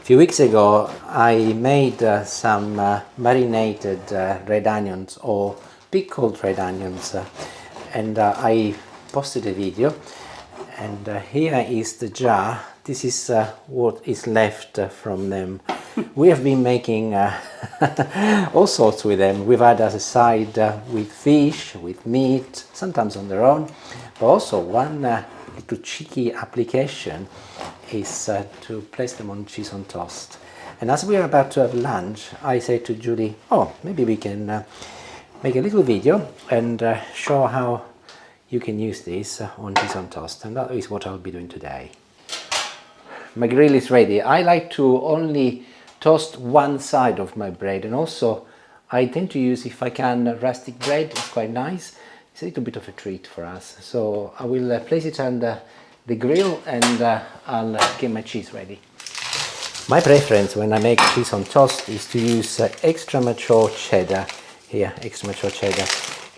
few weeks ago I made some marinated red onions or pickled red onions and I posted a video, and here is the jar. This is what is left from them. We have been making all sorts with them. We've had as a side with fish, with meat, sometimes on their own, but also one little cheeky application is to place them on cheese on toast. And as we are about to have lunch, I say to Julie, oh, maybe we can make a little video and show how you can use this on cheese on toast. And that is what I'll be doing today. My grill is ready. I like to only toast one side of my bread, and also I tend to use, if I can, rustic bread. It's quite nice. It's a little bit of a treat for us. So I will place it under the grill and I'll get my cheese ready. My preference when I make cheese on toast is to use extra mature cheddar. Here, extra mature cheddar.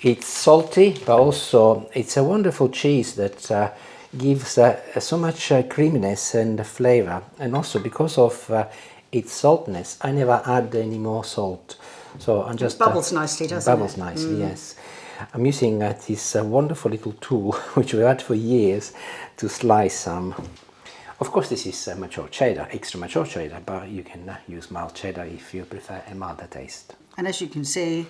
It's salty, but also it's a wonderful cheese that gives so much creaminess and flavor. And also because of its saltness, I never add any more salt. So I'm just... It bubbles nicely, doesn't it? Bubbles nicely, yes. I'm using this wonderful little tool, which we've had for years, to slice some. Of course, this is mature cheddar, extra mature cheddar, but you can use mild cheddar if you prefer a milder taste. And as you can see,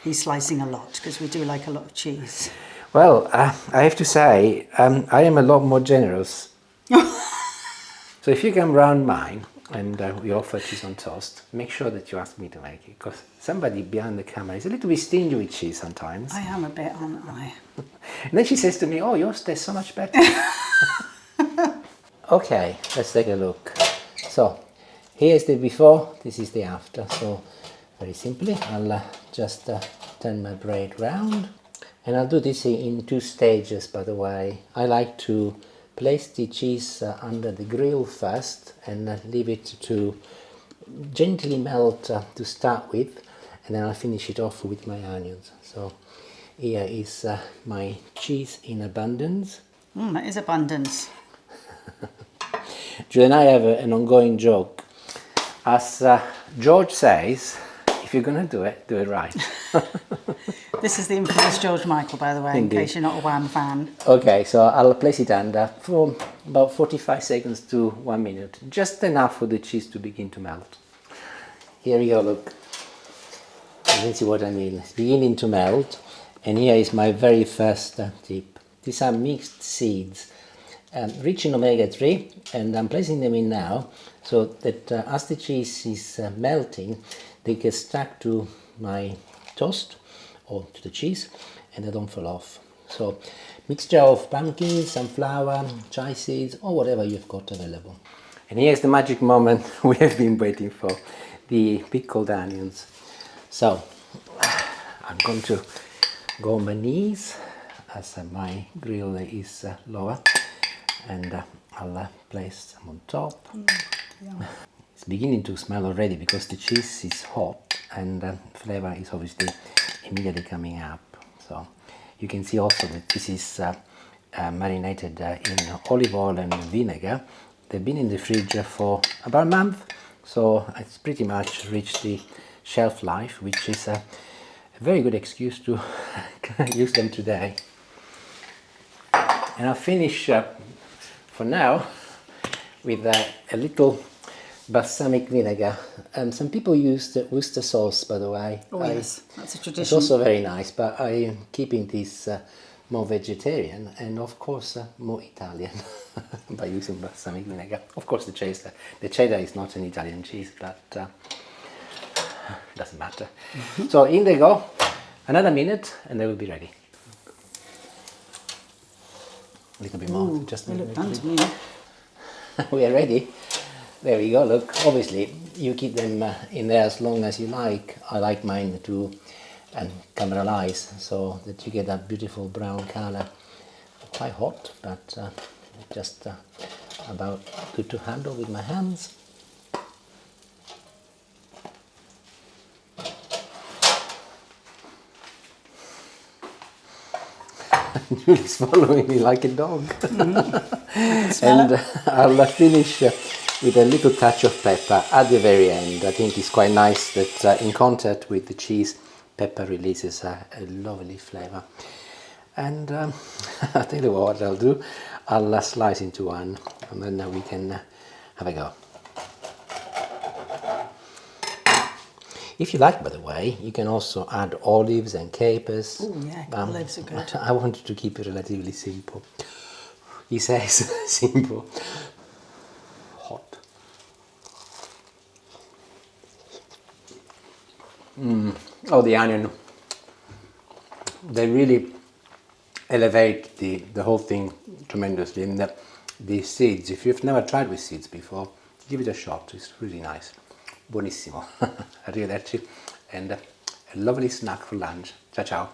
he's slicing a lot, because we do like a lot of cheese. Well, I have to say, I am a lot more generous. So if you come round mine, and we offer cheese on toast, make sure that you ask me to make it, because somebody behind the camera is a little bit stingy with cheese sometimes. I am a bit, aren't I? And then she says to me, oh, yours tastes so much better. Okay, let's take a look. So, here's the before, this is the after. So, very simply, I'll just turn my bread round. And I'll do this in 2 stages, by the way. I like to place the cheese under the grill first and leave it to gently melt to start with, and then I'll finish it off with my onions. So here is my cheese in abundance. That is abundance. Julie and I have an ongoing joke. As George says, if you're going to do it right. This is the infamous George Michael, by the way, Indeed. in case you're not a Wham fan. Okay, so I'll place it under for about 45 seconds to 1 minute. Just enough for the cheese to begin to melt. Here we go, look. You can see what I mean. It's beginning to melt. And here is my very first tip. These are mixed seeds, rich in omega-3, and I'm placing them in now so that as the cheese is melting, they get stuck to my toast or to the cheese and they don't fall off. So mixture of pumpkin, sunflower, chia seeds, or whatever you've got available. And here's the magic moment we have been waiting for, the pickled onions. So I'm going to go on my knees as my grill is lower, and I'll place them on top. Yeah. It's beginning to smell already because the cheese is hot and flavor is obviously immediately coming up. So you can see also that this is marinated in olive oil and vinegar. They've been in the fridge for about a month, so it's pretty much reached the shelf life, which is a very good excuse to use them today. And I'll finish for now with a little balsamic vinegar. Some people use the Worcester sauce, by the way. Oh yes, that's a tradition. It's also very nice, but I am keeping this more vegetarian and of course more Italian by using balsamic vinegar. Of course the cheddar is not an Italian cheese, but it doesn't matter. So in they go, another minute and they will be ready. A little bit more. Ooh, just they a look little done bit. to me. We are ready. There we go, look, obviously you keep them in there as long as you like. I like mine to caramelize so that you get that beautiful brown color. Quite hot, but just about good to handle with my hands. Julie's following me like a dog. And I'll finish with a little touch of pepper at the very end. I think it's quite nice that in contact with the cheese, pepper releases a lovely flavour. And I'll tell you what I'll do, I'll slice into one and then we can have a go. If you like, by the way, you can also add olives and capers. Oh yeah, olives are good. I wanted to keep it relatively simple. He says simple. Hot. Oh, the onion. They really elevate the whole thing tremendously. And the seeds, if you've never tried with seeds before, give it a shot. It's really nice. Buonissimo. Arrivederci. And a lovely snack for lunch. Ciao ciao.